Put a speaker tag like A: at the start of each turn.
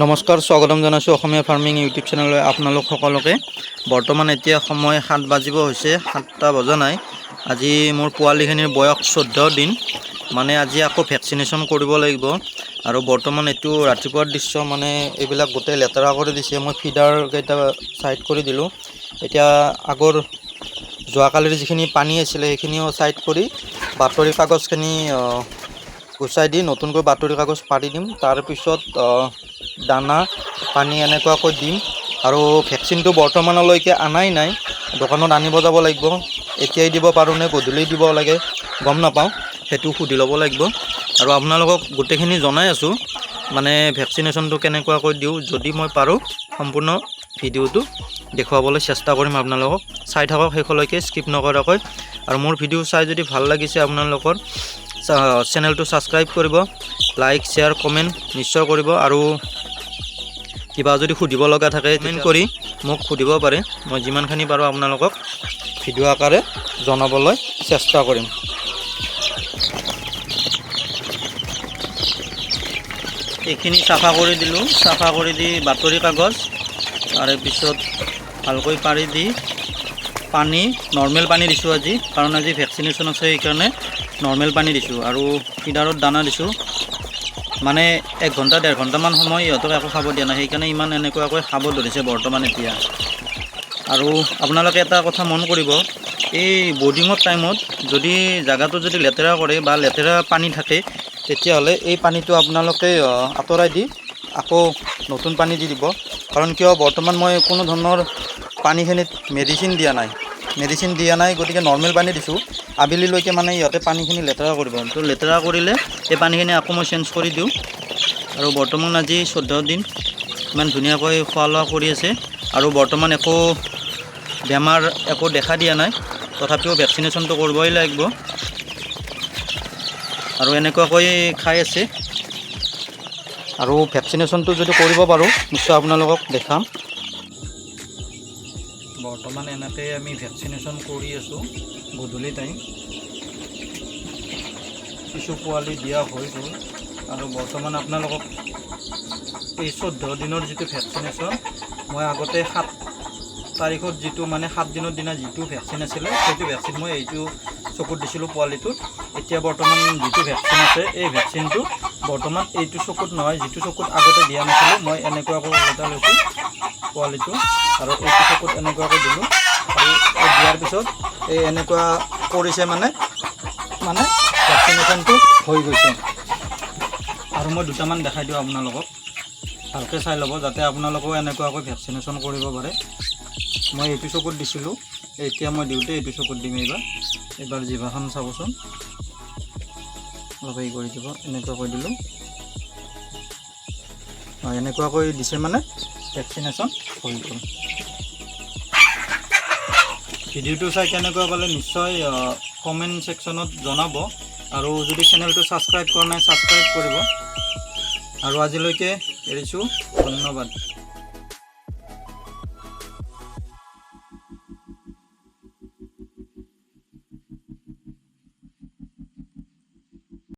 A: নমস্কাৰ স্বাগতম জনাইছোঁ অসমীয়া ফাৰ্মিং ইউটিউব চেনেললৈ আপোনালোক সকলোকে। বৰ্তমান এতিয়া সময় 7 বাজিব হৈছে, 7টা বজা নাই। আজি মোৰ পোৱালিখিনিৰ বয়স 14 দিন, মানে আজি আকৌ ভেকচিনেশ্যন কৰিব লাগিব। আৰু বৰ্তমান এইটো ৰাতিপুৱাৰ দৃশ্য, মানে এইবিলাক গোটেই লেতেৰা কৰি দিছে। মই ফিডাৰ কেইটা ছাইড কৰি দিলোঁ। এতিয়া আগৰ যোৱাকালিৰ যিখিনি পানী আছিলে সেইখিনিও ছাইড কৰি বাতৰি কাগজখিনি গুচাই দি নতুনকৈ বাতৰি কাগজ পাৰি দিম। তাৰপিছত দানা পানী এনেকুৱাকৈ দিম। আৰু ভেকচিনটো বৰ্তমানলৈকে আনাই নাই, দোকানত আনিব যাব লাগিব। এতিয়াই দিব পাৰোঁ নে গধূলি দিব লাগে গম নাপাওঁ, সেইটো সুধি ল'ব লাগিব। আৰু আপোনালোকক গোটেইখিনি জনাই আছোঁ, মানে ভেকচিনেশ্যনটো কেনেকুৱাকৈ দিওঁ। যদি মই পাৰোঁ সম্পূৰ্ণ ভিডিঅ'টো দেখুৱাবলৈ চেষ্টা কৰিম আপোনালোকক। চাই থাকক শেষলৈকে, স্কিপ নকৰাকৈ। আৰু মোৰ ভিডিঅ' চাই যদি ভাল লাগিছে আপোনালোকৰ চেনেলটো ছাবস্ক্ৰাইব কৰিব, লাইক শ্বেয়াৰ কমেণ্ট নিশ্চয় কৰিব। আৰু কিবা যদি সুধিব লগা থাকে কমেণ্ট কৰি মোক সুধিব পাৰে। মই যিমানখিনি পাৰোঁ আপোনালোকক ভিডিঅ' আকাৰে জনাবলৈ চেষ্টা কৰিম। এইখিনি চাফা কৰি দিলোঁ, চাফা কৰি দি বাতৰি কাগজ তাৰে পিছত ভালকৈ পাৰি দি পানী নৰ্মেল পানী দিছোঁ আজি, কাৰণ আজি ভেকচিনেশ্যন আছে সেইকাৰণে নৰ্মেল পানী দিছোঁ। আৰু ফিডাৰত দানা দিছোঁ, মানে 1 ঘণ্টা 1.5 ঘণ্টামান সময় ইহঁতক একো খাব দিয়া নাই, সেইকাৰণে ইমান এনেকুৱাকৈ খাব ধৰিছে বৰ্তমান এতিয়া। আৰু আপোনালোকে এটা কথা মন কৰিব, এই বৰ্ডিঙৰ টাইমত যদি জেগাটো যদি লেতেৰা কৰে বা লেতেৰা পানী থাকে, তেতিয়াহ'লে এই পানীটো আপোনালোকে আঁতৰাই দি আকৌ নতুন পানী দি দিব। কাৰণ কিয়, বৰ্তমান মই কোনো ধৰণৰ পানীখিনিত মেডিচিন দিয়া নাই, গতিকে নৰ্মেল পানী দিছোঁ। আবেলিলৈকে মানে ইহঁতে পানীখিনি লেতেৰা কৰিব, তো লেতেৰা কৰিলে এই পানীখিনি আকৌ মই চেঞ্জ কৰি দিওঁ। আৰু বৰ্তমান আজি 14 দিন ইমান ধুনীয়াকৈ খোৱা লোৱা কৰি আছে। আৰু বৰ্তমান একো বেমাৰ একো দেখা দিয়া নাই, তথাপিও ভেকচিনেশ্যনটো কৰিবই লাগিব। আৰু এনেকুৱাকৈ খাই আছে। আৰু ভেকচিনেশ্যনটো যদি কৰিব পাৰোঁ নিশ্চয় আপোনালোকক দেখাম। বৰ্তমান এনেকৈ আমি ভেকচিনেশ্যন কৰি আছোঁ। গধূলি টাইম কিছু পোৱালি দিয়া হৈ গ'ল। আৰু বৰ্তমান আপোনালোকক এই 14 দিনৰ যিটো ভেকচিনেশ্যন, মই আগতে 7 তাৰিখত যিটো মানে 7 দিনৰ দিনা যিটো ভেকচিন আছিলে, সেইটো ভেকচিন মই এইটো চকুত দিছিলোঁ পোৱালিটোত। এতিয়া বৰ্তমান যিটো ভেকচিন আছে, এই ভেকচিনটো বৰ্তমান এইটো চকুত নহয়, যিটো চকুত আগতে দিয়া নাছিলোঁ, মই এনেকুৱাকৈ ওলটা লৈছোঁ পোৱালিটো আৰু এইটো চকুত এনেকুৱাকৈ দিলোঁ। আৰু দিয়াৰ পিছত এই এনেকুৱা কৰিছে, মানে ভেকচিনেশ্যনটো হৈ গৈছে। আৰু মই দুটামান দেখাই দিওঁ আপোনালোকক, ভালকৈ চাই ল'ব যাতে আপোনালোকেও এনেকুৱাকৈ ভেকচিনেশ্যন কৰিব পাৰে। মই এইটো চকুত দিছিলোঁ, এতিয়া মই দিওঁতে এইটো চকুত দিম। এইবাৰ জিভাখন চাবচোন, অলপ হেৰি কৰি দিব, এনেকুৱাকৈ দিলোঁ। এনেকুৱাকৈ দিছে, মানে ভেকচিনেশ্যন হৈ গ'ল। ভিডিঅ'টো চাই কেনেকুৱা পালে নিশ্চয় কমেণ্ট ছেকশ্যনত জনাব। আৰু যদি চেনেলটো ছাবস্ক্ৰাইব কৰা নাই ছাবস্ক্ৰাইব কৰিব। আৰু আজিলৈকে এৰিছোঁ, ধন্যবাদ।